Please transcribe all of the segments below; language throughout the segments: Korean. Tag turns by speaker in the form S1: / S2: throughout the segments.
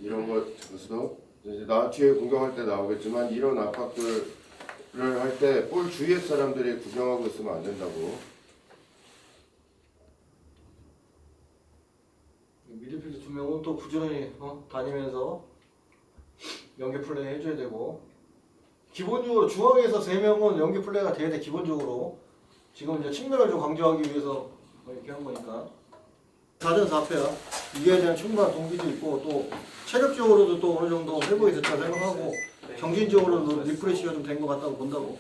S1: 이런 것에서도 이제 나 뒤에 구경할 때 나오겠지만 이런 압박들을 할 때 볼 주위의 사람들이 구경하고 있으면 안 된다고.
S2: 미드필드 두 명은 또 부지런히 다니면서 연계 플레이 해줘야 되고, 기본적으로 중앙에서 세 명은 연계 플레이가 돼야 돼. 기본적으로 지금 이제 측면을 좀 강조하기 위해서 이렇게 한 거니까 4전 4패야. 이겨야 되는 충분한 동기도 있고, 또 체력적으로도 또 어느 정도 회복이 됐다 생각하고, 정신적으로도 리프레시가 좀 된 것 같다고 본다고.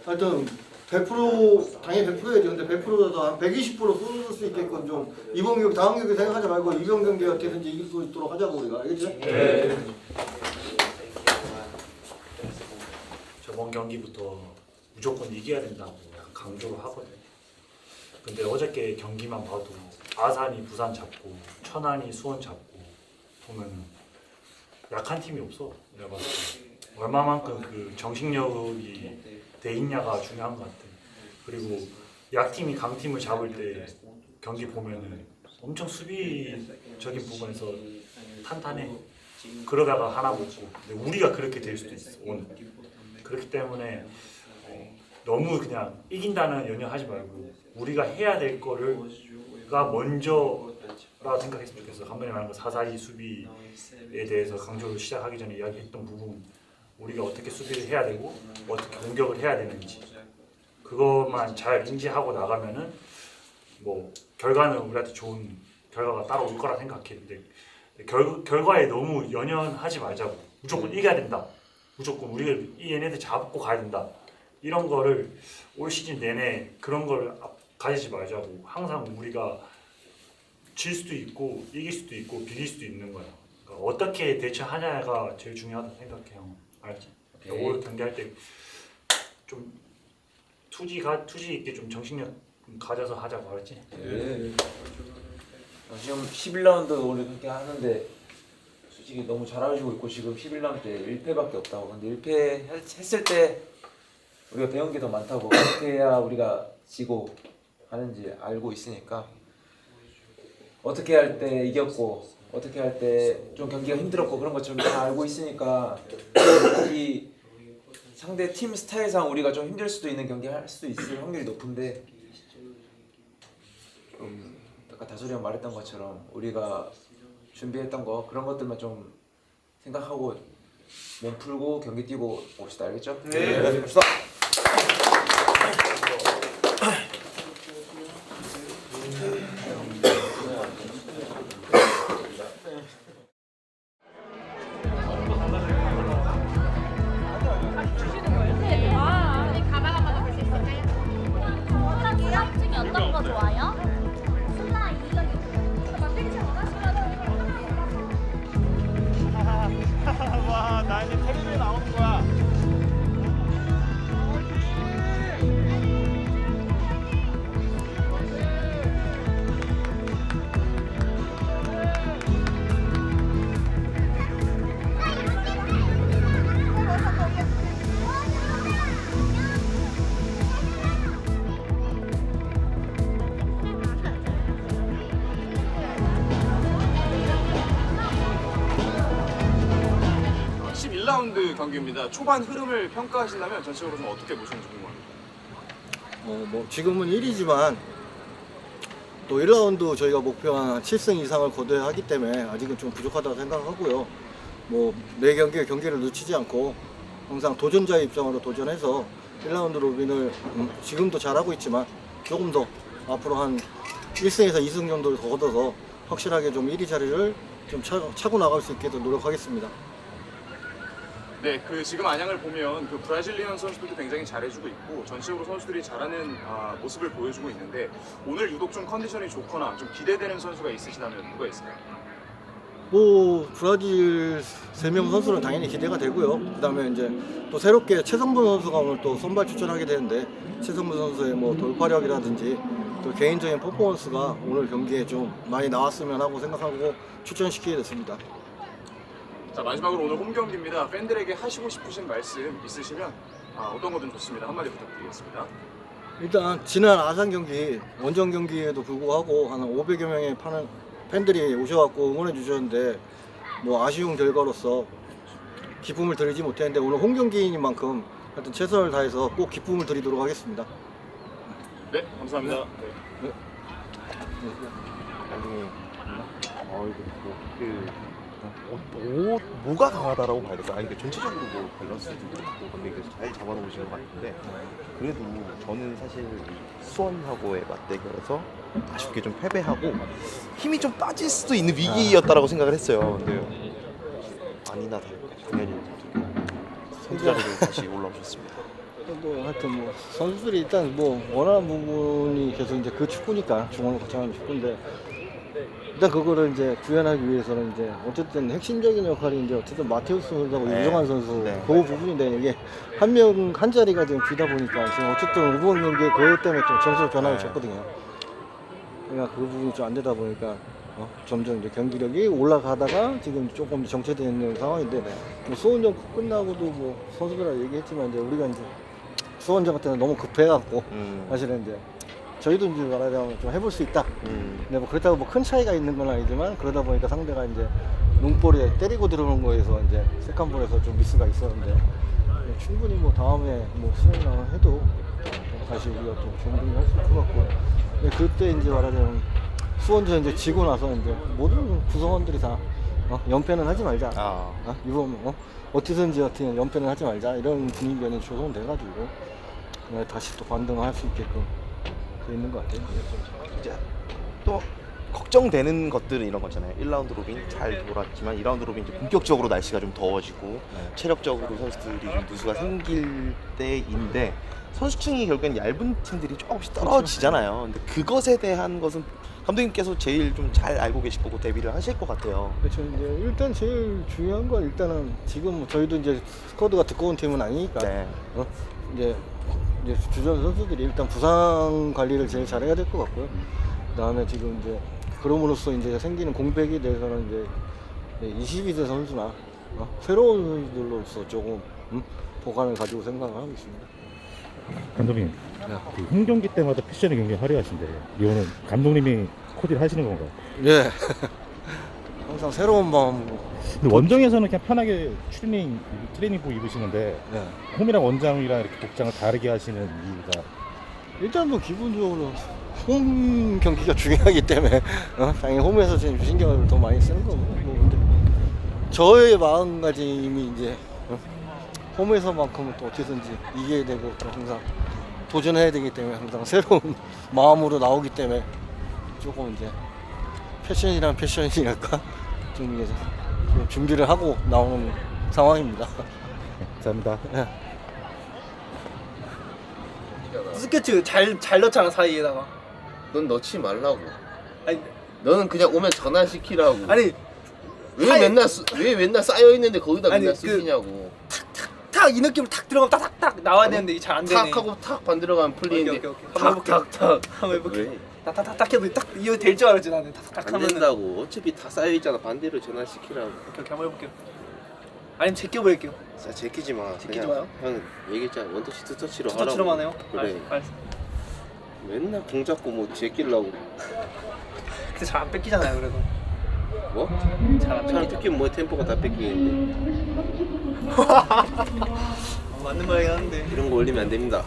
S2: 하여튼 100% 당연히 100%야지. 근데 100%라도 한 120% 쏠 수 있게끔 좀 이번 경기 다음 경기 생각하지 말고 이번 경기 어떻게든지 이길 수 있도록 하자고 우리가. 알겠지? 네.
S3: 저번 경기부터 무조건 이겨야 된다고 약간 강조를 하거든. 근데 어저께 경기만 봐도 아산이 부산 잡고 천안이 수원 잡고 보면 약한 팀이 없어. 내가 봤을 때 얼마만큼 그 정신력이 돼 있냐가 중요한 것 같아. 그리고 약팀이 강팀을 잡을 때 경기 보면은 엄청 수비적인 부분에서 탄탄해. 그러다가 하나 먹고. 근데 우리가 그렇게 될 수도 있어 오늘. 그렇기 때문에 너무 그냥 이긴다는 연연하지 말고 우리가 해야 될 거를가 먼저라 생각했으면 좋겠어. 감독님 말한 거 4-4-2 수비에 대해서 강조를 시작하기 전에 이야기했던 부분, 우리가 어떻게 수비를 해야 되고 어떻게 공격을 해야 되는지 그것만 잘 인지하고 나가면은 뭐 결과는 우리한테 좋은 결과가 따로 올 거라 생각해. 근데 결과에 너무 연연하지 말자고. 무조건 이겨야 된다. 무조건 우리가 얘네들 잡고 가야 된다. 이런 거를 올 시즌 내내 그런 걸 가지지 말자고. 항상 우리가 질 수도 있고 이길 수도 있고 비길 수도 있는 거야. 그러니까 어떻게 대처하냐가 제일 중요하다고 생각해요. 알지? 올 경기할 때 좀 투지 있게 좀 정신력 가져서 하자고. 알지?
S4: 네. 지금 11라운드 오늘 그렇게 하는데 솔직히 너무 잘하시고 있고 지금 11라운드 때 1패밖에 없다고. 근데 1패 했을 때 우리가 배운 게 더 많다고. 어떻게 해야 우리가 지고 하는지 알고 있으니까 어떻게 할 때 이겼고 어떻게 할 때 좀 경기가 힘들었고 그런 것처럼 다 알고 있으니까 이 상대 팀 스타일상 우리가 좀 힘들 수도 있는 경기 할 수도 있을 확률이 높은데 아까 다솔이 형 말했던 것처럼 우리가 준비했던 거 그런 것들만 좀 생각하고 몸 풀고 경기 뛰고 봅시다. 알겠죠?
S2: 네.
S4: 갑시다.
S5: 어떤 거 좋아요?
S6: 와, 나 이제 텔레비에 나오는 거야. 경기입니다. 초반 흐름을 평가하신다면 전체적으로 좀 어떻게 보시는지 궁금합니다.
S2: 뭐 지금은 1위지만 또 1라운드 저희가 목표한 7승 이상을 거둬야 하기 때문에 아직은 좀 부족하다고 생각하고요. 뭐 매 경기를 놓치지 않고 항상 도전자의 입장으로 도전해서 1라운드 로빈을 지금도 잘하고 있지만 조금 더 앞으로 한 1승에서 2승 정도를 더 걷어서 확실하게 좀 1위 자리를 좀 차고 나갈 수 있게 더 노력하겠습니다.
S6: 네, 그 지금 안양을 보면 그 브라질리언 선수들도 굉장히 잘해주고 있고 전체적으로 선수들이 잘하는 모습을 보여주고 있는데 오늘 유독 좀 컨디션이 좋거나 좀 기대되는 선수가 있으시다면 누가 있을까요?
S2: 뭐 브라질 3명 선수는 당연히 기대가 되고요. 그다음에 이제 또 새롭게 최성분 선수가 오늘 또 선발 출전하게 되는데 최성분 선수의 뭐 돌파력이라든지 또 개인적인 퍼포먼스가 오늘 경기에 좀 많이 나왔으면 하고 생각하고 출전시키게 됐습니다.
S6: 자, 마지막으로 오늘 홈 경기입니다. 팬들에게 하시고 싶으신 말씀 있으시면 어떤 거든 좋습니다. 한마디 부탁드리겠습니다.
S2: 일단 지난 아산 경기 원정 경기에도 불구하고 한 500여 명의 팬들이 오셔갖고 응원해 주셨는데 뭐 아쉬운 결과로서 기쁨을 드리지 못했는데 오늘 홈 경기이니만큼 하여튼 최선을 다해서 꼭 기쁨을 드리도록 하겠습니다.
S6: 네, 감사합니다. 네.
S7: 뭐가 강하다라고 봐야 될까? 아니, 전체적으로 뭐 밸런스도 그렇고 근데 이게 잘 잡아놓으신 것 같은데 그래도 저는 사실 이 수원하고의 맞대결에서 아쉽게 좀 패배하고 힘이 좀 빠질 수도 있는 위기였다라고 생각을 했어요. 근데 아니나 다를까 당연히 선두 자리로 다시 올라오셨습니다.
S2: 뭐 하여튼 뭐 선수들이 일단 뭐 원하는 부분이 계속 이제 그 축구니까 중원을 거쳐가는 축구인데 일단 그거를 이제 구현하기 위해서는 이제 어쨌든 핵심적인 역할이 이제 어쨌든 마테우스 선수하고
S7: 네.
S2: 유정환 선수
S7: 네.
S2: 그 부분인데 이게 한 명 한 자리가 지금 비다 보니까 지금 어쨌든 이번 경기에 그것 때문에 좀 점수 변화를
S7: 네.
S2: 줬거든요. 그러니까 그 부분이 좀 안 되다 보니까 점점 이제 경기력이 올라가다가 지금 조금 정체되어 있는 상황인데 뭐 수원전 끝나고도 뭐 선수들하고 얘기했지만 이제 우리가 이제 수원전 같은 데 너무 급해갖고 사실은 이제 저희도 이제 말하자면 좀 해볼 수 있다. 근데 뭐 그렇다고 뭐 큰 차이가 있는 건 아니지만 그러다 보니까 상대가 이제 롱볼에 때리고 들어오는 거에서 이제 세컨볼에서 좀 미스가 있었는데 충분히 뭐 다음에 뭐 수영을 해도 다시 우리가 좀 좋은 경기 할 수 있을 것 같고 근데 그때 이제 말하자면 수원전 이제 지고 나서 이제 모든 구성원들이 다 연패는 하지 말자. 이번 어떻게든지 연패는 하지 말자 이런 분위기가 조성돼가지고 다시 또 반등할 수 있게끔 돼 있는 것 같아요.
S7: 이제 또 걱정되는 것들은 이런 거잖아요. 1라운드 로빈 잘 돌았지만 2라운드 로빈 이제 본격적으로 날씨가 좀 더워지고 체력적으로 선수들이 좀 누수가 생길 때인데 선수층이 결국엔 얇은 팀들이 조금씩 떨어지잖아요. 근데 그것에 대한 것은 감독님께서 제일 좀 잘 알고 계실 거고 대비를 하실 것 같아요.
S2: 그렇죠. 이제 일단 제일 중요한 건 일단은 지금 뭐 저희도 이제 스쿼드가 두꺼운 팀은 아니니까
S7: 네.
S2: 이제 주전 선수들이 일단 부상 관리를 제일 잘해야 될 것 같고요. 그다음에 지금 이제 그럼으로써 이제 생기는 공백에 대해서는 이제 22세 선수나 새로운 선수들로서 조금 보관을 가지고 생각을 하고 있습니다.
S8: 감독님, 그 홈 경기 때마다 패션이 굉장히 화려하신데 이거는 감독님이 코디를 하시는 건가요?
S2: 예. 항상 새로운 마음으로.
S8: 근데 원정에서는 그냥 편하게 트레이닝복 입으시는데
S2: 네.
S8: 홈이랑 원정이랑 이렇게 복장을 다르게 하시는 이유가
S2: 일단 뭐 기본적으로 홈 경기가 중요하기 때문에 당연히 홈에서 지금 신경을 더 많이 쓰는 거고 뭐 근데 저의 마음가짐이 이제 홈에서만큼은 또 어떻게든지 이겨야 되고 또 항상 도전해야 되기 때문에 항상 새로운 마음으로 나오기 때문에 조금 이제 패션이란 패션이랄까 좀 이제 준비를 하고 나오는 상황입니다.
S8: 감사합니다.
S9: 스케치 잘 넣잖아 사이에다가.
S10: 넌 넣지 말라고.
S9: 아니
S10: 너는 그냥 오면 전화시키라고.
S9: 아니
S10: 왜 맨날 쌓여 있는데 거기다
S9: 아니,
S10: 맨날
S9: 그-
S10: 쓰시냐고.
S9: 탁 이 느낌으로 탁 들어가면 탁탁탁 나와야 되는데 이게 잘 안 되네.
S10: 탁 하고 탁 반대로 가면 풀리는데.
S9: 오케이. 한번 해볼게.
S10: 탁탁탁.
S9: 한번 해볼게.
S10: 왜?
S9: 탁탁탁 해도 딱 이거 될 줄 알았지 나는. 탁탁
S10: 안
S9: 하면은.
S10: 된다고. 어차피 다 쌓여 있잖아. 반대로 전화시키라고.
S9: 오케이 한번 해볼게요. 아니면 제껴버릴게요.
S10: 자, 제끼지 마.
S9: 제끼지
S10: 그냥
S9: 마요?
S10: 형 얘기했잖아. 원터치 투터치로 하라고.
S9: 투터치로만 해요?
S10: 그래.
S9: 알았어.
S10: 맨날 공 잡고 뭐 제끼려고.
S9: 근데 잘 안 뺏기잖아요 그래도.
S10: 뭐?
S9: 잘안
S10: 잘
S9: 뺏기죠.
S10: 뺏기면 뭐 템포가 다 뺏기는데.
S9: 맞는 말이긴 한데.
S10: 이런 거 올리면 안 됩니다.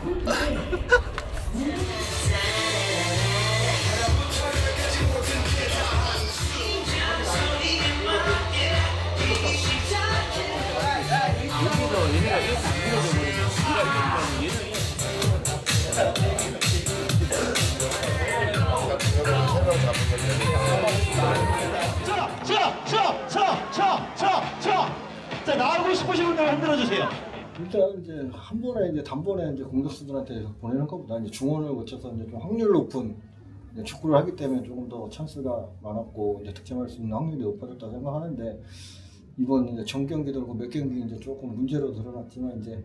S11: 자, 나가고 싶으신 분들 흔들어 주세요.
S2: 일단 이제 한 번에 이제 단번에 이제 공격수들한테 보내는 것보다 이제 중원을 거쳐서 이제 좀 확률 높은 이제 축구를 하기 때문에 조금 더 찬스가 많았고 이제 득점할 수 있는 확률이 높아졌다 생각하는데 이번 이제 전 경기 들고 몇 경기 이제 조금 문제로 드러났지만 이제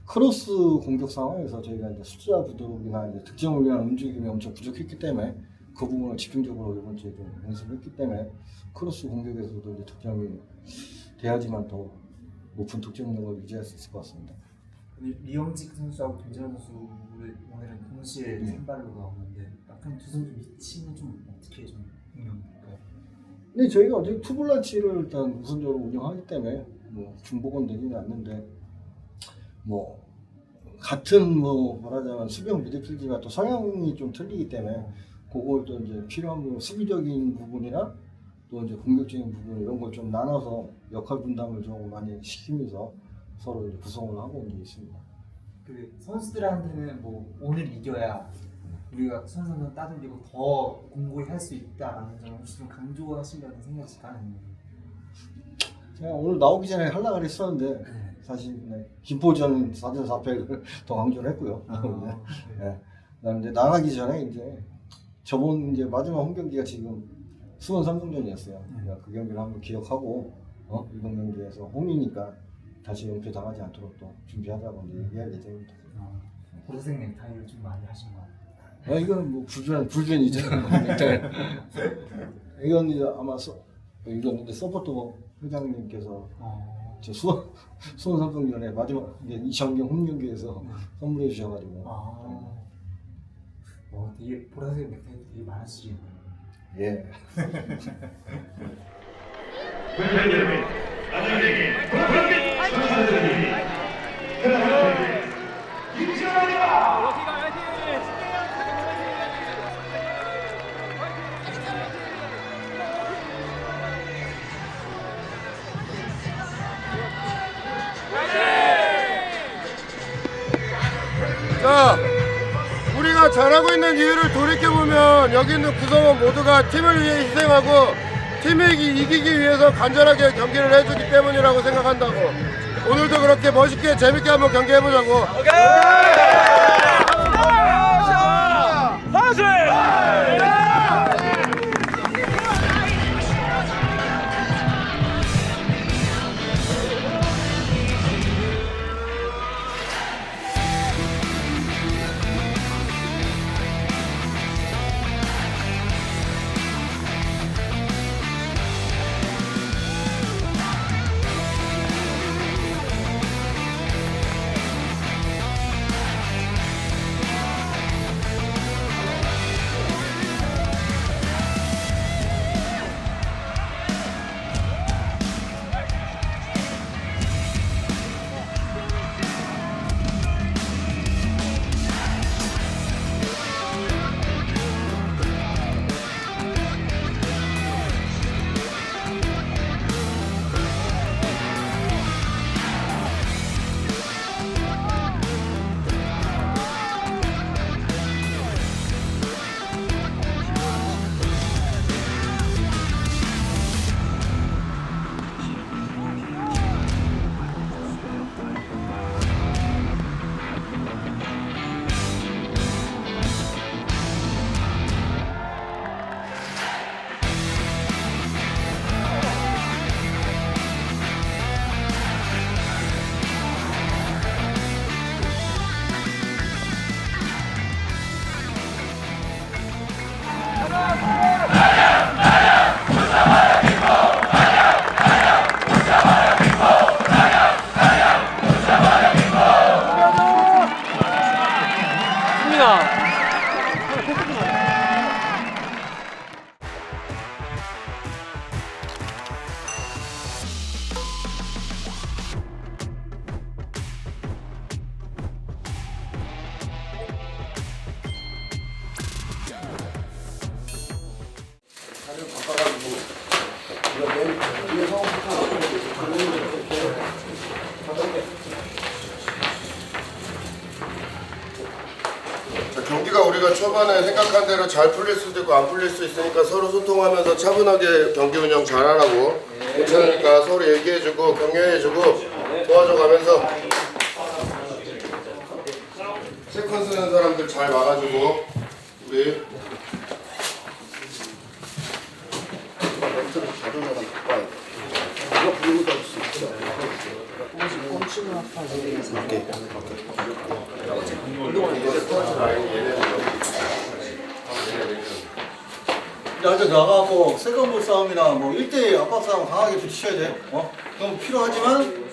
S2: 크로스 공격 상황에서 저희가 이제 숫자 부족이나 이제 득점을 위한 움직임이 엄청 부족했기 때문에 그 부분을 집중적으로 이번 주에 좀 연습했기 때문에 크로스 공격에서도 이제 득점이 돼야지만 더 높은 득점력을 유지할 수 있을 것 같습니다.
S12: 리영직 선수하고 김재현 선수를 오늘은 동시에 선발로 나오는데 약간 두 선수 위치는 좀 어떻게 좀
S2: 근데 저희가 어차피 투볼란치를 일단 우선적으로 운영하기 때문에 뭐 중복은 되지는 않는데 뭐 같은 뭐 말하자면 수비형 미드필드가 또 성향이 좀 틀리기 때문에 그걸 또 이제 필요한 부분 수비적인 부분이나 또 이제 공격적인 부분 이런 걸 좀 나눠서 역할 분담을 좀 많이 시키면서 서로 이제 구성을 하고 있는 게 있습니다.
S12: 그 선수들한테는 뭐 오늘 이겨야 우리가 선수는 따돌리고 더 공고히 할 수 있다라는 점을 혹시 좀 강조하신다는 생각이실까요? 아니면
S2: 제가 오늘 나오기 전에 하려고 했었는데 사실 김포전 4전 4패를 더 강조를 했고요. 네. 그다음에 이제 나가기 전에 이제 저번 이제 마지막 홈 경기가 지금 수원 삼성전이었어요. 그 경기를 한번 기억하고 이번 경기에서 홈이니까 다시 연패 당하지 않도록 또 준비하자고 이제 얘기할 예정입니다.
S12: 고대생 넥타이를 좀 많이 하신 것 같아요.
S2: 이건 뭐 불변이죠. 이건 이제 아마 이건 이제 서포터 회장님께서 저 수원 삼성전에 마지막 이제 이창경 홈 경기에서 선물해 주셔가지고.
S12: 되게 보라색 넥타이 되게 많으시겠네요.
S2: 예.
S1: 자, 우리가 잘하고 있는 이유를 돌이켜보면 여기 있는 구성원 모두가 팀을 위해 희생하고 팀이 이기기 위해서 간절하게 경기를 해주기 때문이라고 생각한다고. 오늘도 그렇게 멋있게 재밌게 한번 경기해보자고. 경기가 우리가 초반에 생각한 대로 잘 풀릴 수도 있고 안 풀릴 수 있으니까 서로 소통하면서 차분하게 경기 운영 잘하라고. 괜찮으니까 서로 얘기해주고 격려해주고 도와줘가면서 세컨 쓰는 사람들 잘 막아주고 우리 멘트를 자동으로 바꿔야 돼. 이거 부르고 다닐 수 있어. 오케이.
S2: 나한테 나가고 세컨볼 싸움이나 뭐 1대1 압박 싸움 강하게 부딪혀야 돼. 그럼 필요하지만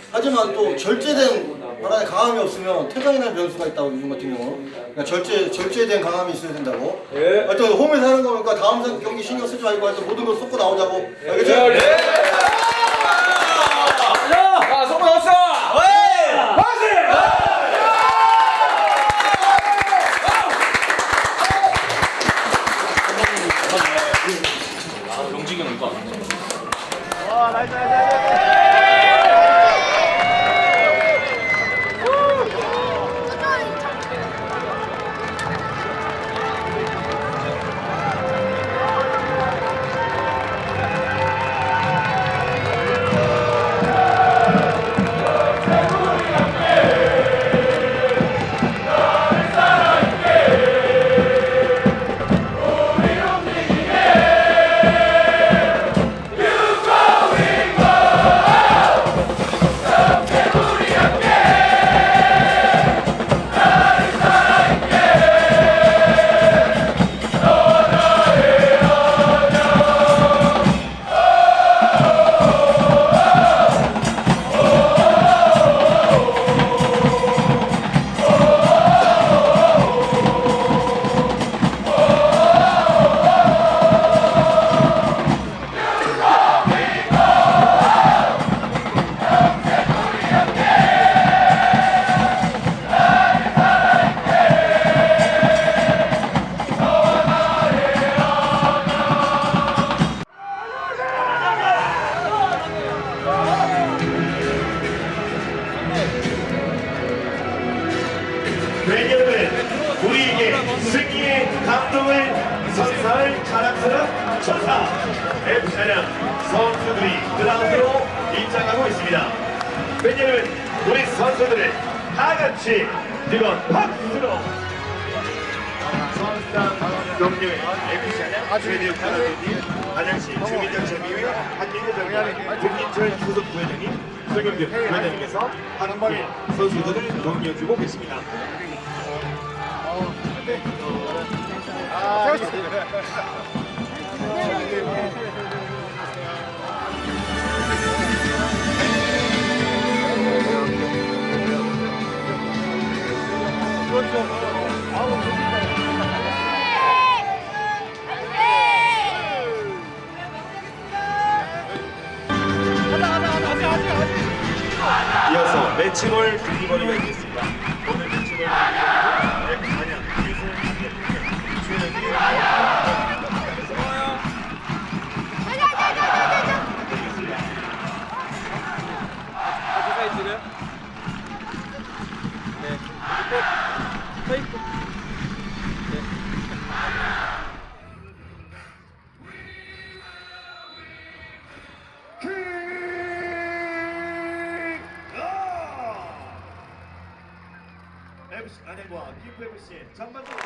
S2: 또 절제된 혈안에 강함이 없으면 퇴장이 날 변수가 있다고 요즘 같은 경우는. 그러니까 절제에 대한 강함이 있어야 된다고. 하여튼 홈에서 하는 거니까 다음 경기 신경 쓰지 말고 하여튼 모든 걸 쏟고 나오자고. 알겠죠?
S4: 자, 성공 합시다.
S11: 병직이 온 거. 왜냐면 우리에게 승리의 감동을 선사할 자랑스러운 천사 FC 안양 선수들이 그라운드로 입장하고 있습니다. 왜냐면 우리 선수들을 다 같이 뜨거운 박수로 선수단 동료의 FC 안양 최대욱 가라데님, 안양시 주민정책위의 한민규 정장, 김민철 후속 부회장님, 송영균 부회장님께서 함께 선수들을 격려주고 계십니다. 이어서 매치볼 드리버리가 있겠습니다. 오늘 매치볼 안양 FC 안양과 기프FC의 전반적으로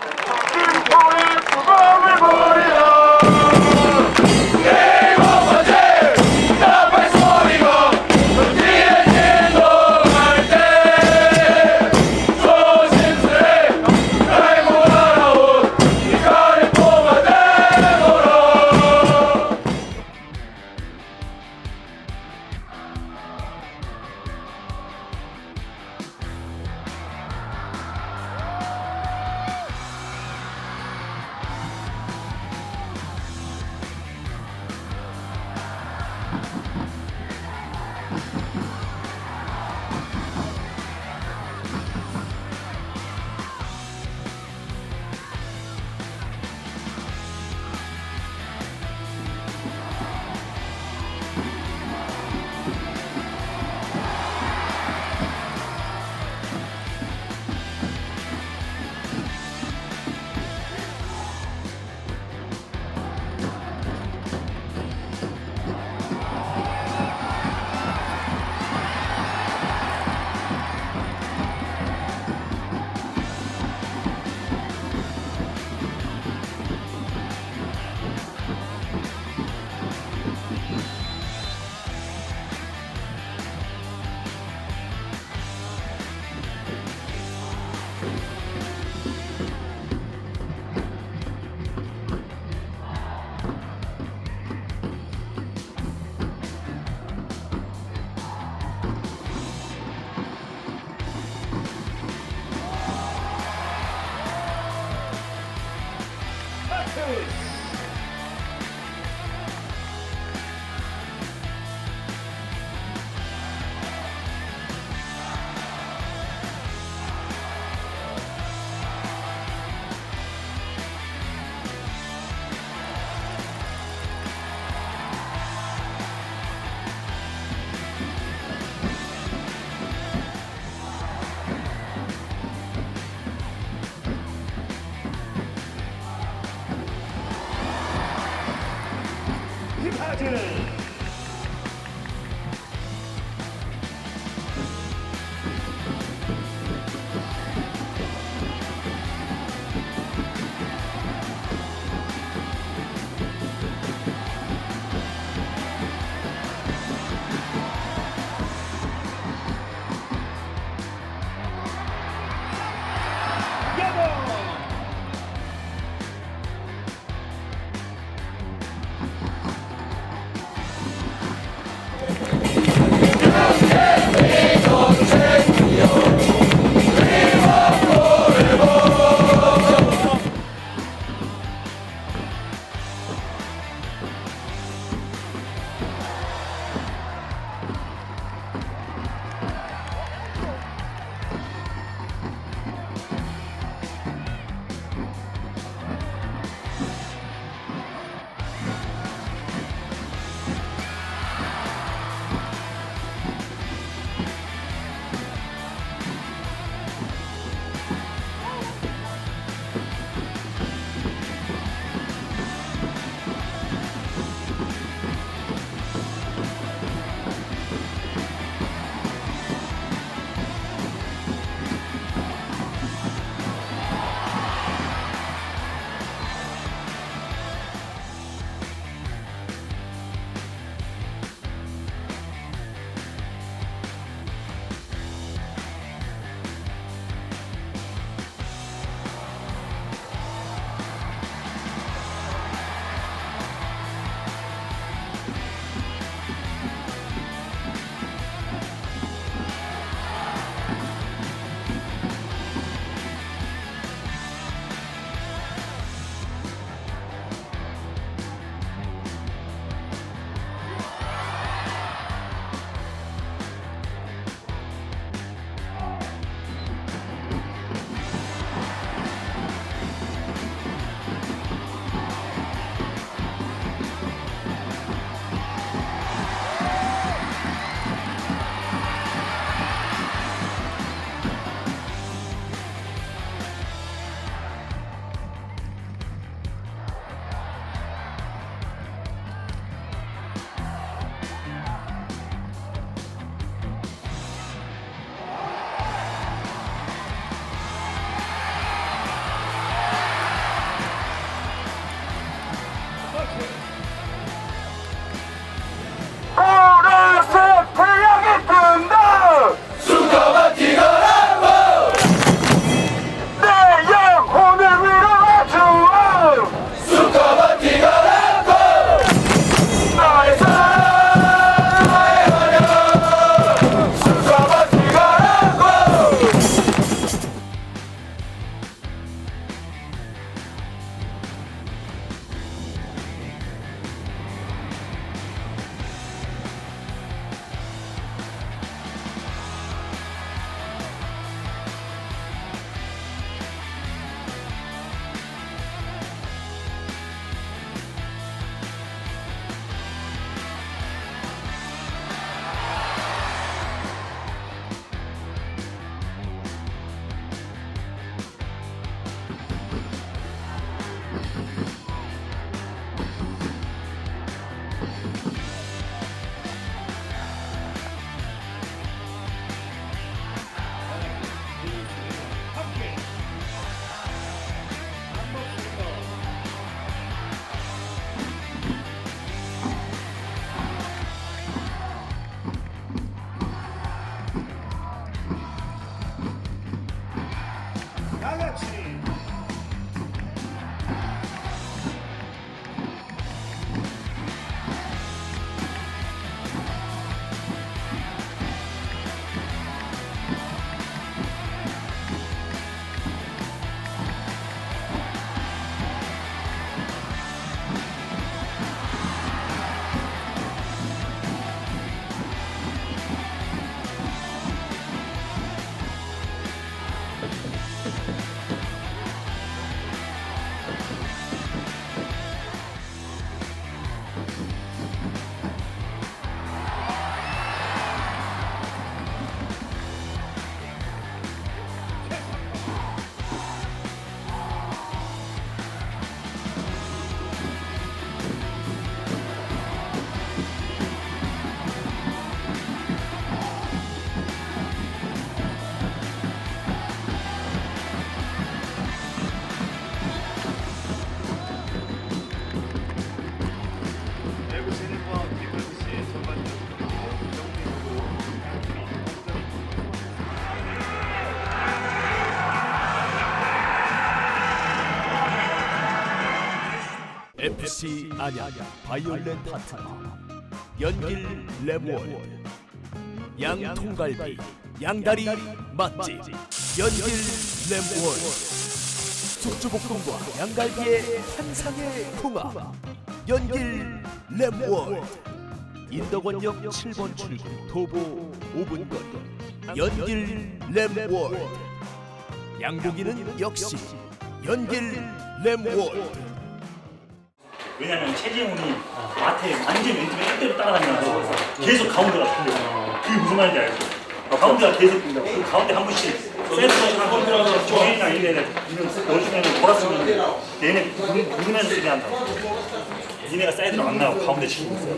S13: FC 안양 바이올렛 파트너 연길 랩월드 양통갈비 양다리 맛집 연길 랩월드 숙주볶음과 양갈비의 환상의 궁합 연길 랩월드 인덕원역 7번 출구 도보 5분 거리 연길 랩월드 양고기는 역시 연길 랩월드.
S3: 왜냐면 최재훈이 마트에 완전 왼쪽에 끝대로 따라다니면서 계속 가운데가 풀려. 그게 무슨 말인지 알죠? 가운데가 계속 풀린다고. 그 가운데 한 번씩 센터에서 정현이나 이래를 넣어주면 돌았으면 얘네 누르면서 쓰게 한다고. 니네가 사이드로 안 나가고 가운데 지키고 있어요.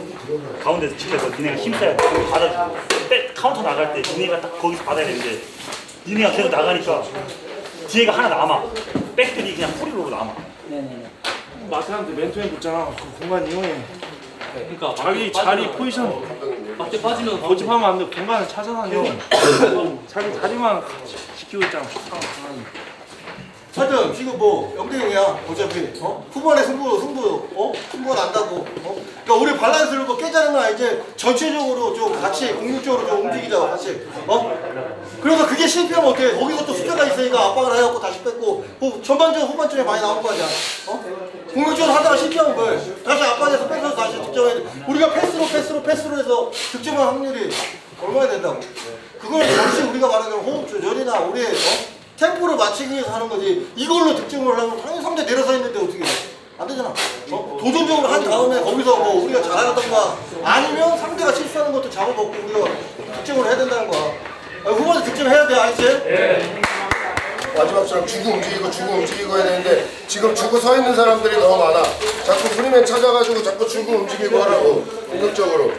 S3: 가운데서 지켜서 니네가 힘써야 돼. 받아주고. 카운터 나갈 때 니네가 딱 거기서 받아야 되는데 니네가 계속 나가니까 뒤에가 하나 남아. 백들이 그냥 뿌리로 남아.
S14: 마트한테 멘토에 붙잖아. 그 공간 이용해. 그러니까 자기 자리 포지션 맞대 빠지면 고집하면 안 돼. 공간을 찾아다녀. 자기 자리만 지키고 있잖아.
S2: 하여튼 지금 뭐 0대0이야 어차피 후반에 승부가 난다고 그러니까 우리 밸런스를 뭐 깨자는 건 아니지 전체적으로 좀 같이 공격적으로 좀 움직이자 같이 그래서 그게 실패하면 어떡해 거기서 또 숫자가 있으니까 압박을 해갖고 다시 뺐고 전반전 후반전에 많이 나올 거 아니야 공격적으로 하다가 실패하면 뭐 다시 압박해서 뺏어서 다시 득점해야 돼 우리가 패스로 해서 득점할 확률이 얼마나 된다고 그걸 역시 우리가 말하는 호흡 조절이나 우리의 템포를 맞추기 위해서 하는 거지 이걸로 득점을 하면 당연히 상대 내려서 있는데 어떻게 안 되잖아 도전적으로 한 다음에 거기서 뭐 우리가 잘하던가 아니면 상대가 실수하는 것도 잡아먹고 우리가 득점을 해야 된다는 거야 후반에 득점해야 돼 알지? 네.
S1: 마지막처럼 주고 움직이고 해야 되는데 지금 주고 서 있는 사람들이 너무 많아 자꾸 프리맨 찾아가지고 자꾸 주고 움직이고 하라고 공격적으로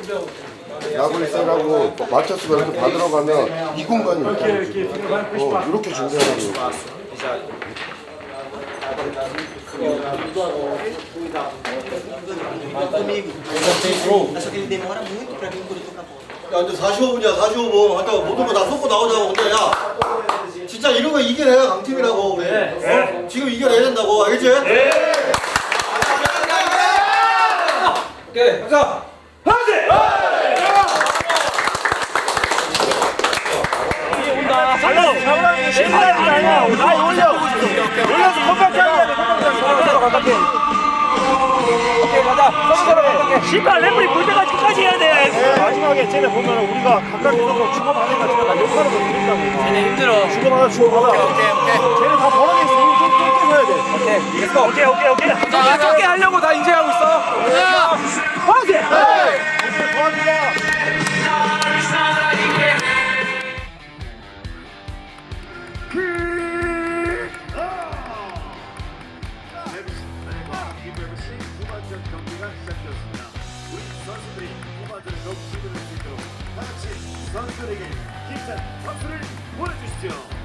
S1: 야구를 세라고 마처스가 이렇게 받으러 가면 이 공간이 이렇게 준비하라고
S2: 야 근데 45분이야 45분 하여튼 모든 거 다 쏟고 나오자고 근데 야 진짜 이런 거 이겨내야 강팀이라고 우리 지금 이겨내야 된다고 알겠지? 네.
S9: 오케이 가자
S3: 신발 레프리 볼 때까지 끝까지 해야 돼. 마지막에 쟤네 보면 우리가 가까이 서서 주고받으니까 쟤네가 욕하는 거 들린다고. 쟤네 힘들어. 주고받아. 쟤네 다 벌어져 있으면 좀 좁게 서야 돼. 오케이. 렛츠고. 오케이.
S9: 자 적게 하려고 다 인지하고 있어
S3: 화이팅!
S11: 선수들에게 힘찬 박수를 보내주시죠.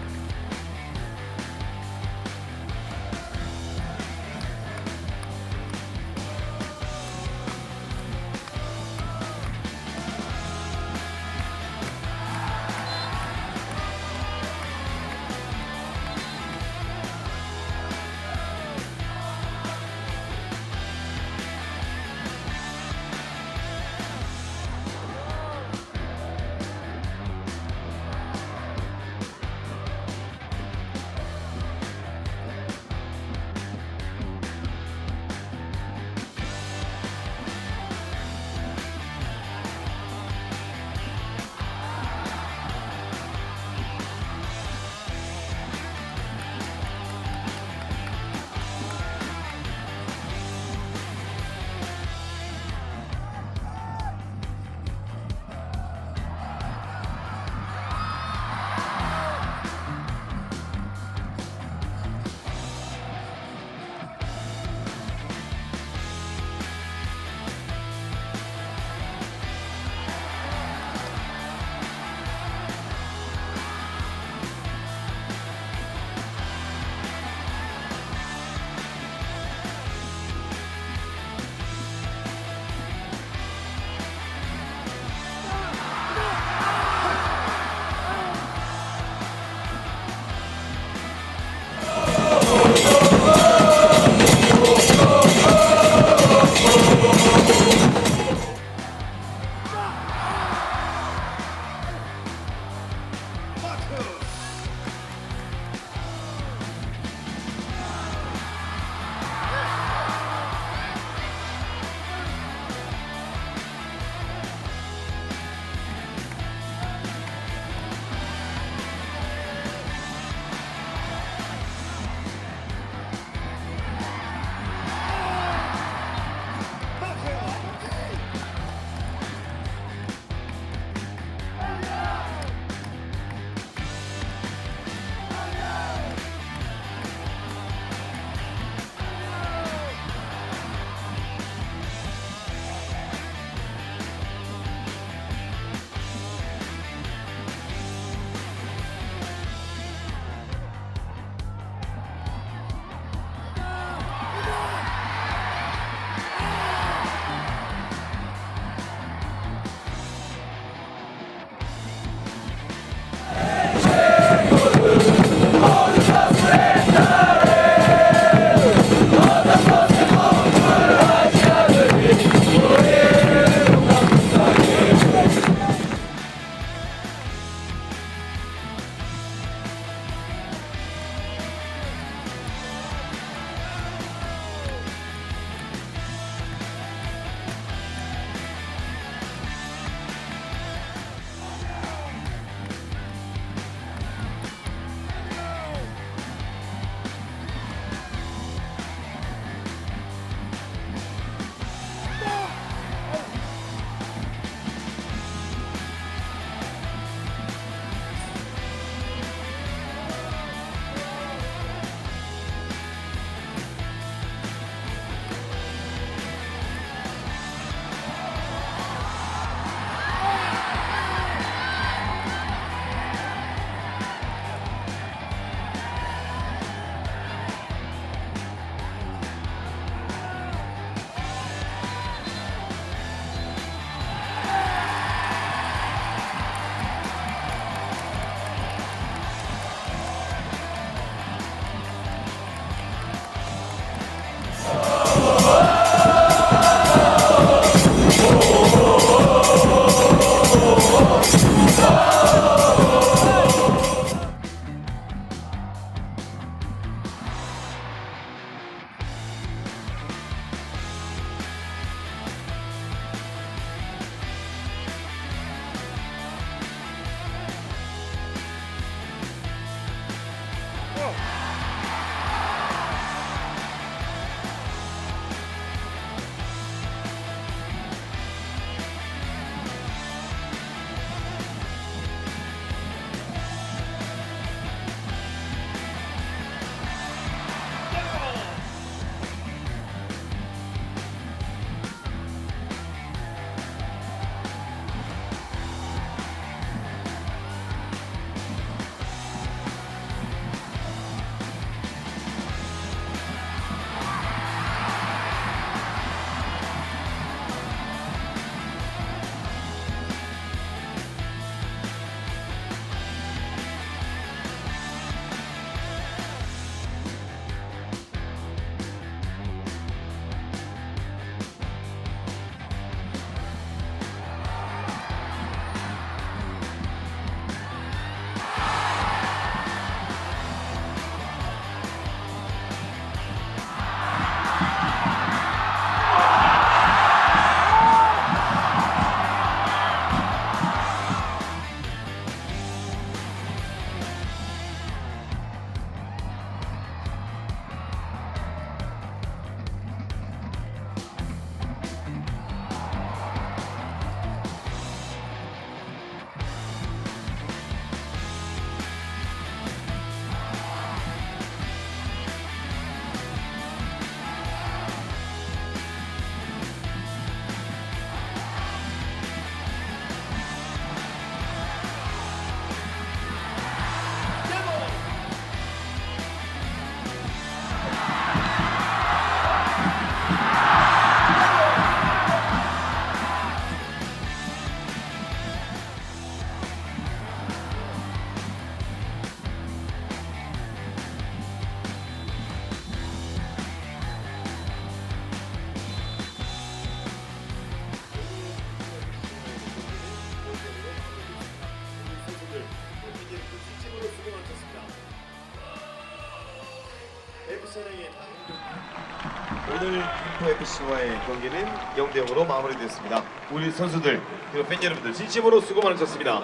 S11: 오늘 김포FC와의 경기는 0대0으로 마무리됐습니다. 우리 선수들 그리고 팬 여러분들 진심으로 수고 많으셨습니다.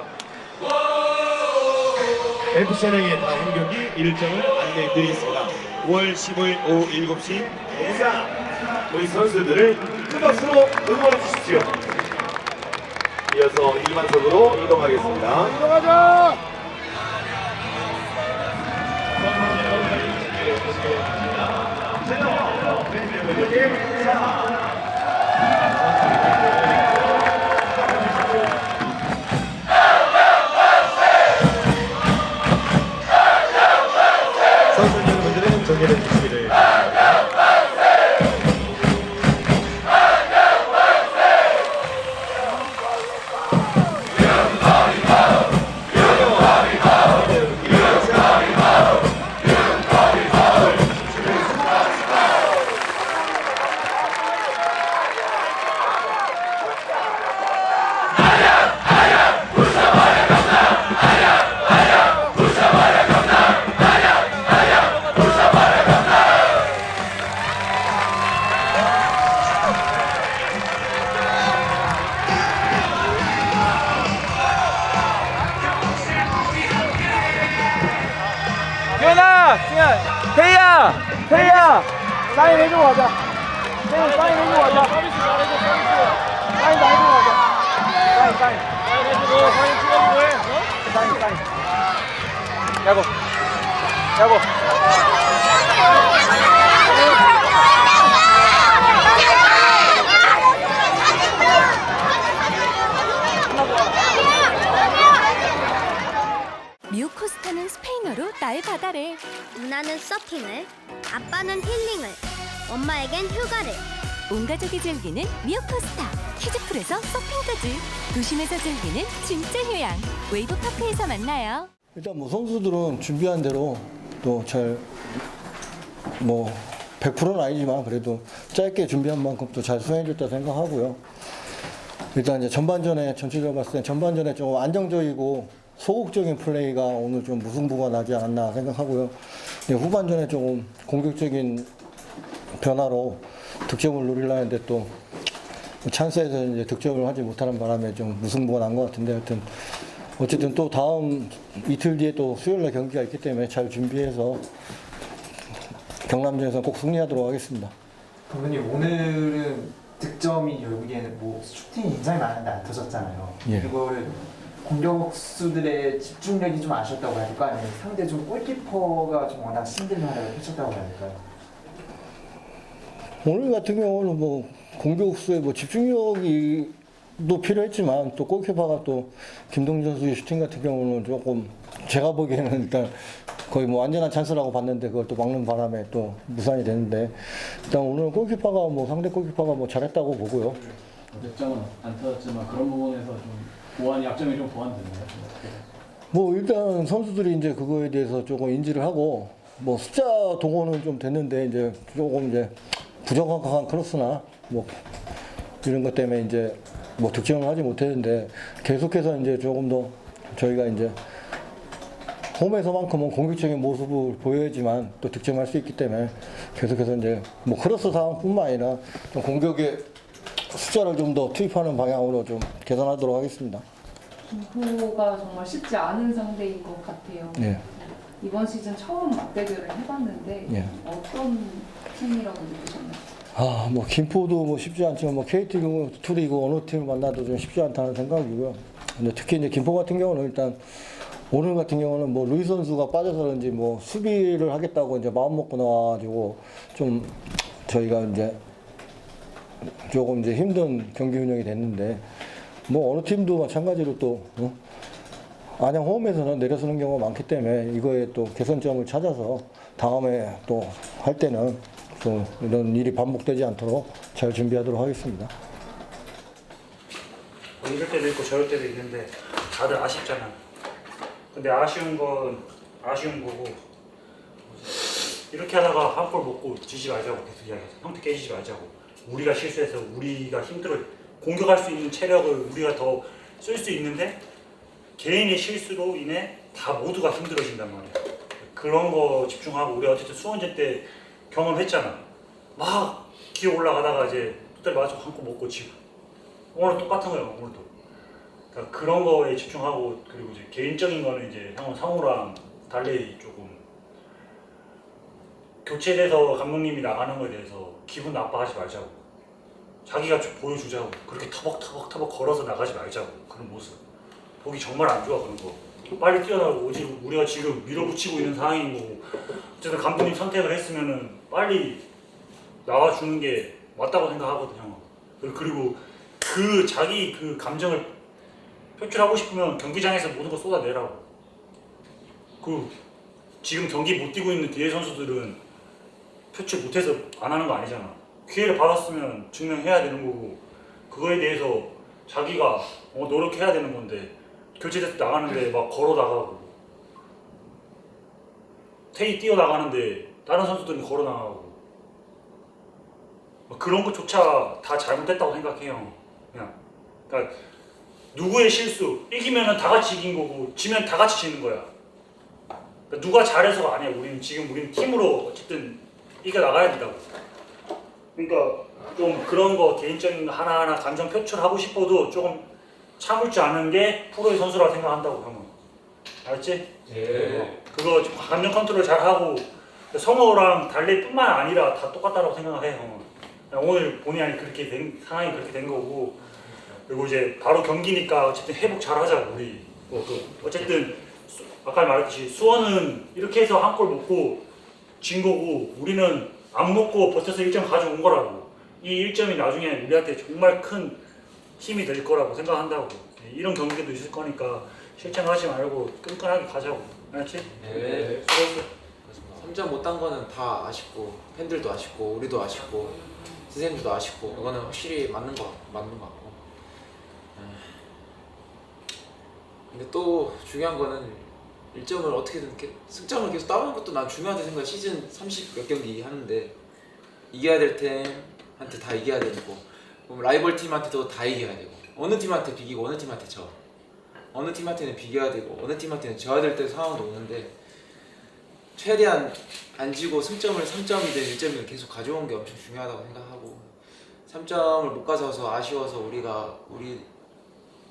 S11: FCN행의 다음 경기 일정을 안내해드리겠습니다. 5월 15일 오후 7시 행사 우리 선수들을 큰 박수로 응원해 주십시오. 이어서 일반석으로 이동하겠습니다.
S1: 이동하자.
S11: 선수 여러분들은 정리해 주시기를 바랍니다.
S9: 규현아, 태희야, 사인 해주고 가자. 태희 사인 해주고 가자. 사인 다 해주고 가자. 사인 해주고, 사인 찍어주고 해. 사인. 야구.
S5: 뮤코스타는 스페인어로 날 바다래.
S15: 누나는 서핑을, 아빠는 힐링을, 엄마에겐 휴가를.
S5: 온 가족이 즐기는 뮤코스타. 키즈풀에서 서핑까지. 도심에서 즐기는 진짜 휴양. 웨이브파크에서 만나요.
S16: 일단 뭐 선수들은 준비한 대로 또 잘 뭐 100%는 아니지만 그래도 짧게 준비한 만큼 또 잘 수행해줬다 생각하고요. 일단 이제 전체적으로 봤을 때 전반전에 좀 안정적이고 소극적인 플레이가 오늘 좀 무승부가 나지 않았나 생각하고요. 후반전에 조금 공격적인 변화로 득점을 노리려 했는데 또 찬스에서 이제 득점을 하지 못하는 바람에 좀 무승부가 난 것 같은데 하여튼 어쨌든 또 다음 이틀 뒤에 또 수요일날 경기가 있기 때문에 잘 준비해서 경남전에서 꼭 승리하도록 하겠습니다.
S12: 감독님 오늘은 득점이 결국에는 뭐 슈팅이 굉장히 많은데 안 터졌잖아요.
S16: 예.
S12: 이걸 공격수들의 집중력이 좀 아쉬웠다고 해야 될까? 아니면 상대 좀 골키퍼가 좀 워낙 힘든 활약을 펼쳤다고 해야 될까요?
S16: 오늘 같은 경우는 뭐 공격수의 뭐 집중력이 또 필요했지만 또 골키퍼가 또 김동준 선수의 슈팅 같은 경우는 조금 제가 보기에는 일단 거의 뭐 완전한 찬스라고 봤는데 그걸 또 막는 바람에 또 무산이 됐는데 일단 오늘 골키퍼가 뭐 상대 골키퍼가 뭐 잘했다고 보고요.
S17: 득점은 안 터졌지만 그런 부분에서 좀 약점이 좀 보완됐나요?
S16: 뭐 일단 선수들이 이제 그거에 대해서 조금 인지를 하고 뭐 숫자 동원은 좀 됐는데 이제 조금 이제 부정확한 크로스나 뭐 이런 것 때문에 이제 뭐 득점을 하지 못했는데 계속해서 이제 조금 더 저희가 이제 홈에서만큼은 공격적인 모습을 보여야지만 또 득점할 수 있기 때문에 계속해서 이제 뭐 크로스 상황뿐만 아니라 좀 공격의 숫자를 좀 더 투입하는 방향으로 좀 개선하도록 하겠습니다.
S18: 김포가 정말 쉽지 않은 상대인 것 같아요.
S16: 네.
S18: 이번 시즌 처음 맞대결을 해봤는데
S16: 예.
S18: 어떤 팀이라고 느끼셨나요?
S16: 뭐 김포도 뭐 쉽지 않지만 뭐 KT 투리고 어느 팀을 만나도 좀 쉽지 않다는 생각이고요. 근데 특히 이제 김포 같은 경우는 일단 오늘 같은 경우는 뭐 루이 선수가 빠져서 그런지 뭐 수비를 하겠다고 이제 마음 먹고 나와가지고 좀 저희가 이제 조금 이제 힘든 경기 운영이 됐는데 뭐 어느 팀도 마찬가지로 또 안양 홈에서는 내려서는 경우가 많기 때문에 이거에 또 개선점을 찾아서 다음에 또 할 때는 또 이런 일이 반복되지 않도록 잘 준비하도록 하겠습니다.
S3: 이럴 때도 있고 저럴 때도 있는데 다들 아쉽잖아. 근데 아쉬운 건 아쉬운 거고 이렇게 하다가 한 골 먹고 지지 말자고 계속 이야기해서 형태 깨지지 말자고 우리가 실수해서 우리가 힘들어 공격할 수 있는 체력을 우리가 더 쓸 수 있는데 개인의 실수로 인해 다 모두가 힘들어진단 말이야. 그런 거 집중하고 우리 어쨌든 수원제 때 경험했잖아. 막 기어 올라가다가 이제 또 맞아 한 골 먹고 지고. 오늘 똑같은 거야 오늘도. 그러니까 그런 거에 집중하고 그리고 이제 개인적인 거는 이제 형은 상우랑 달리 조금 교체돼서 감독님이 나가는 거에 대해서 기분 나빠하지 말자고. 자기가 좀 보여주자고. 그렇게 터벅터벅 걸어서 나가지 말자고. 그런 모습. 보기 정말 안 좋아 그런 거. 빨리 뛰어나고 오지 우리가 지금 밀어붙이고 있는 상황인 거고 어쨌든 감독님 선택을 했으면은 빨리 나와주는 게 맞다고 생각하거든요. 그리고 그 자기 그 감정을 표출하고 싶으면 경기장에서 모든 거 쏟아내라고. 그 지금 경기 못 뛰고 있는 뒤에 선수들은 표출 못해서 안 하는 거 아니잖아. 기회를 받았으면 증명해야 되는 거고 그거에 대해서 자기가 노력해야 되는 건데 교체돼서 나가는데 막 걸어 나가고 테이 뛰어 나가는데 다른 선수들은 걸어 나가고 그런 것조차 다 잘못했다고 생각해요. 그냥 그러니까 누구의 실수 이기면은 다 같이 이긴 거고 지면 다 같이 지는 거야. 그러니까 누가 잘해서가 아니야. 우리는 팀으로 어쨌든 이겨 나가야 된다고. 그러니까 좀 그런 거 개인적인 거 하나하나 감정 표출하고 싶어도 조금 참을 줄 아는 게 프로의 선수라고 생각한다고 형은. 알았지?
S4: 네.
S3: 그거 좀 감정 컨트롤 잘하고 성호랑 달리뿐만 아니라 다 똑같다고 생각해 형은. 오늘 본의 아니 그렇게 된 상황이 그렇게 된 거고 그리고 이제 바로 경기니까 어쨌든 회복 잘하자 우리. 어쨌든 아까 말했듯이 수원은 이렇게 해서 한 골 먹고 진 거고 우리는 안 먹고 버텨서 1점 가져온 거라고. 이 1점이 나중에 우리한테 정말 큰 힘이 될 거라고 생각한다고. 이런 경기도 있을 거니까 실책하지 말고 끈끈하게 가자고. 알았지?
S4: 네.
S3: 수고했어.
S4: 3점 못 딴 거는 다 아쉽고 팬들도 아쉽고 우리도 아쉽고 선생님들도 아쉽고 이거는 확실히 맞는 거 같고. 근데 또 중요한 거는 1점을 어떻게든 이렇게 승점을 계속 따오는 것도 난 중요하다고 생각해. 시즌 30 몇 경기 하는데 이겨야 될 팀한테 다 이겨야 되고 그럼 라이벌 팀한테도 다 이겨야 되고 어느 팀한테 비기고 어느 팀한테 져 어느 팀한테는 비겨야 되고 어느 팀한테는 져야 될 때 상황도 오는데 최대한 안 지고 승점을 3점이든 1점이든 계속 가져온 게 엄청 중요하다고 생각하고 3점을 못 가져와서 아쉬워서 우리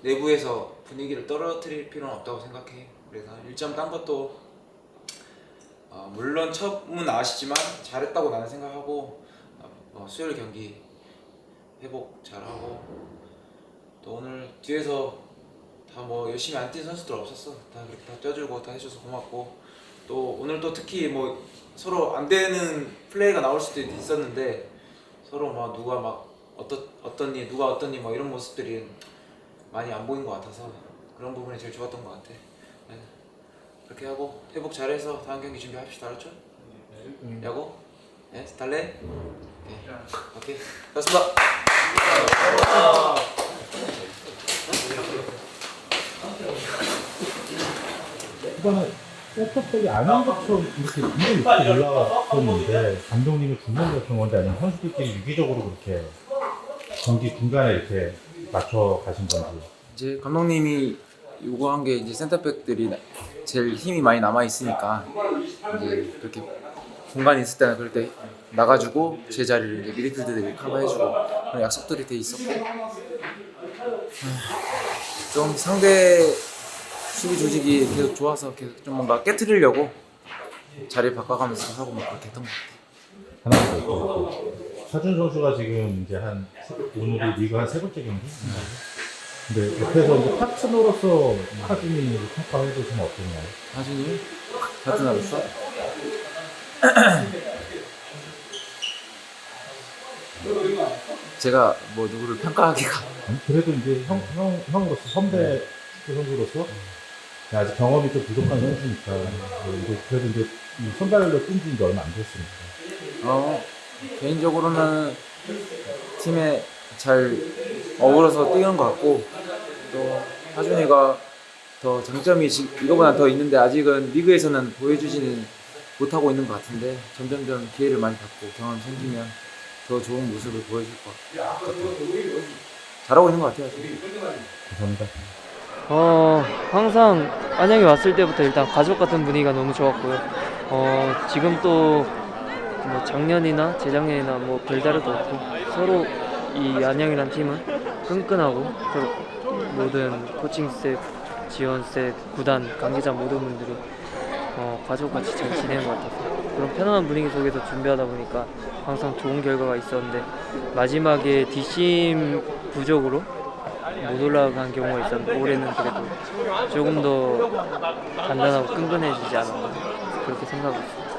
S4: 내부에서 분위기를 떨어뜨릴 필요는 없다고 생각해. 그래서 1점 딴 것도 물론 처음은 아쉽지만 잘했다고 나는 생각하고 수요일 경기 회복 잘하고 또 오늘 뒤에서 다 뭐 열심히 안 뛴 선수들 없었어. 다 그렇게 다 쪄주고 다 해줘서 고맙고 또 오늘 또 특히 뭐 서로 안 되는 플레이가 나올 수도 있었는데 서로 막 누가 막 어떻니 누가 어떻니 뭐 이런 모습들이 많이 안 보인 것 같아서 그런 부분이 제일 좋았던 것 같아. 네. 그렇게 하고 회복 잘해서 다음 경기 준비합시다. 알았죠? 야구? 네? 달래? 네. 오케이. 고맙습니다.
S8: 이거는 세터백이 아닌 것처럼 이렇게 위로 이렇게 올라왔었는데 감독님이 분명히 그런 건데 아니면 선수들끼리 유기적으로 그렇게 경기 중간에 이렇게 맞춰 가신 건지.
S4: 이제 감독님이 요구한 게 이제 센터백들이 제일 힘이 많이 남아 있으니까 이제 그렇게 공간이 있을 때는 그럴 때 나가주고 제 자리를 이제 미드필드들이 커버해주고 그런 약속들이 돼 있었고 좀 상대 수비 조직이 계속 좋아서 계속 좀 뭔가 깨트리려고 자리 바꿔가면서 하고 막 그렇게 했던 것 같아요.
S8: 하나 더 차준 선수가 지금 이제 오늘이 리그 한 3번째 경기? 근데 옆에서 이제 파트너로서 하준이 평가해도 좀 어땠나요?
S4: 하준이? 파트너로서? 제가 뭐 누구를 평가하기가
S8: 그래도 이제 형으로서 선배 축구 선수로서 아직 경험이 좀 부족한 선수니까 그래도 이제 이 선발로 뛴 지 얼마 안 됐으니까.
S4: 개인적으로는 팀에 잘 어우러서 뛰는 것 같고 또 하준이가 더 장점이 이거보다 더 있는데 아직은 리그에서는 보여주지는 못하고 있는 것 같은데 점점점 기회를 많이 받고 경험 생기면 더 좋은 모습을 보여줄 것 같아요. 잘하고 있는 것 같아요.
S8: 감사합니다.
S19: 항상 안양에 왔을 때부터 일단 가족 같은 분위기가 너무 좋았고요. 지금 또 뭐 작년이나 재작년이나 뭐 별다르도 없고 서로 이 안양이란 팀은 끈끈하고 서로 모든 코칭 스텝, 지원 스텝, 구단, 관계자 모든 분들이 가족같이 잘 지내는 것 같아서 그런 편안한 분위기 속에서 준비하다 보니까 항상 좋은 결과가 있었는데 마지막에 뒷심 부족으로 못 올라간 경우가 있었는데 올해는 그래도 조금 더 단단하고 끈끈해지지 않았나 그렇게 생각하고 있습니다.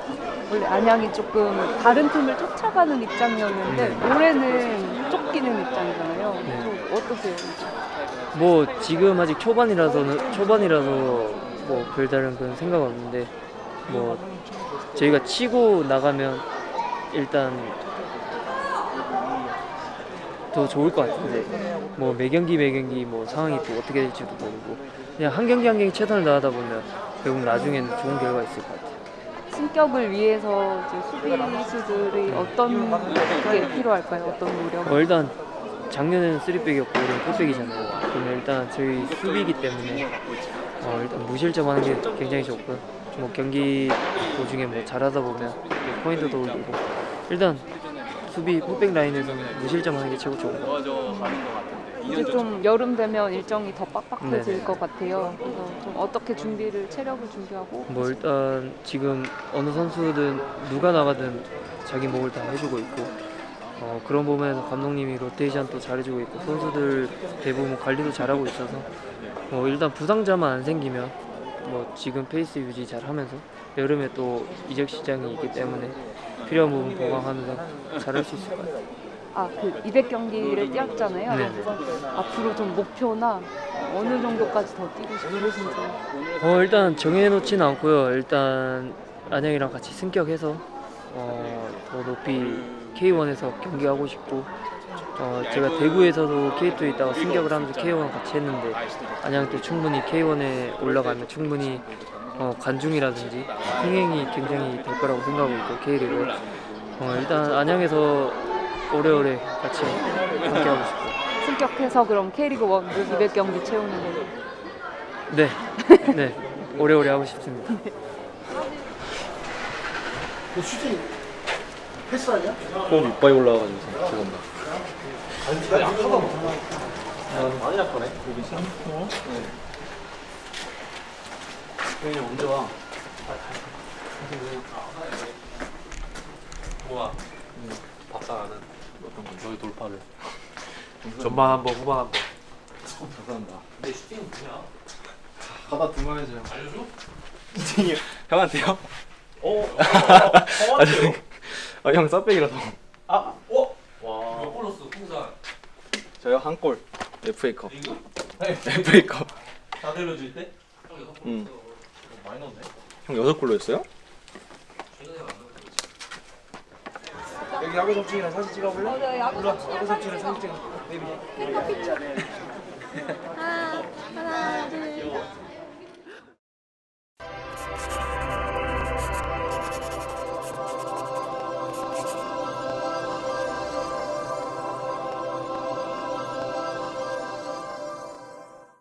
S18: 원래 안양이 조금 다른 팀을 쫓아가는 입장이었는데 올해는 쫓기는 입장이잖아요.
S19: 네.
S18: 좀 어떠세요?
S19: 뭐 지금 아직 초반이라서 뭐 별다른 그런 생각 없는데 뭐 저희가 치고 나가면 일단 더 좋을 것 같은데 뭐 매 경기 뭐 상황이 또 어떻게 될지도 모르고 그냥 한 경기 최선을 다하다 보면 결국 나중에는 좋은 결과가 있을 것 같아요.
S18: 승격을 위해서 이제 수비수들이 어떤 게 필요할까요? 어떤 노력?
S19: 일단 작년에는 3백이었고 올해는 4백이잖아요. 그러면 일단 저희 수비이기 때문에 일단 무실점하는 게 굉장히 좋고요. 뭐 경기 도중에 뭐 잘하다 보면 포인트도 올리고 일단 수비 4백 라인에서는 무실점하는 게 최고 좋은 것 같아요.
S18: 이제 좀 여름 되면 일정이 더 빡빡해질
S19: 네네.
S18: 것 같아요. 그래서 좀 어떻게 체력을 준비하고
S19: 뭐 일단 지금 어느 선수든 누가 나가든 자기 몫을 다 해주고 있고 그런 부분에서 감독님이 로테이션도 잘해주고 있고 선수들 대부분 관리도 잘하고 있어서 뭐 일단 부상자만 안 생기면 뭐 지금 페이스 유지 잘하면서 여름에 또 이적 시장이 있기 때문에 필요한 부분 보강하면서 잘할 수 있을 것 같아요.
S18: 그 200경기를 뛰었잖아요.
S19: 네네.
S18: 그래서 앞으로 좀 목표나 어느 정도까지 더 뛰고 싶으신지.
S19: 일단 정해놓지는 않고요. 일단 안양이랑 같이 승격해서 더 높이 K1에서 경기하고 싶고 제가 대구에서도 K2에 있다가 승격을 하면서 K1 같이 했는데 안양도 충분히 K1에 올라가면 충분히 관중이라든지 흥행이 굉장히 될 거라고 생각하고 있고 K리그 일단 안양에서 오래오래 같이 함께하고 싶어요.
S18: 승격해서 그럼 K리그 1 200경기 채우는 걸로.
S19: 네, 네, 오래오래 하고 싶습니다.
S2: 그 슈팅 패스하냐?
S7: 폼 이빨이 올라와가지고 죄송합니다.
S2: 아니 약하다 많이 약하네.
S14: 형이 언제 와? 우와 박사하는 어떤 거 너희 돌파를 전반 한번 후반 한번 감사합니다. 근데 슈팅은 뭐냐?
S2: 가다 두번 해줘요.
S14: 알려줘?
S7: 슈팅이 형한테요?
S14: 형한테요?
S7: 형 쌉백이라서.
S14: 와. 몇 골 넣었어? 풍산.
S7: 저요 한 골. FA컵.
S14: 리그?
S7: FA컵.
S14: 다 들려줄 때? 형 많이 넣었네.
S7: 형 6골로 했어요?
S14: 여기 야구 접촉이랑 사진 찍어볼래?
S18: 네, 야구
S14: 접촉이랑 사진 찍어.
S15: 하나, 둘.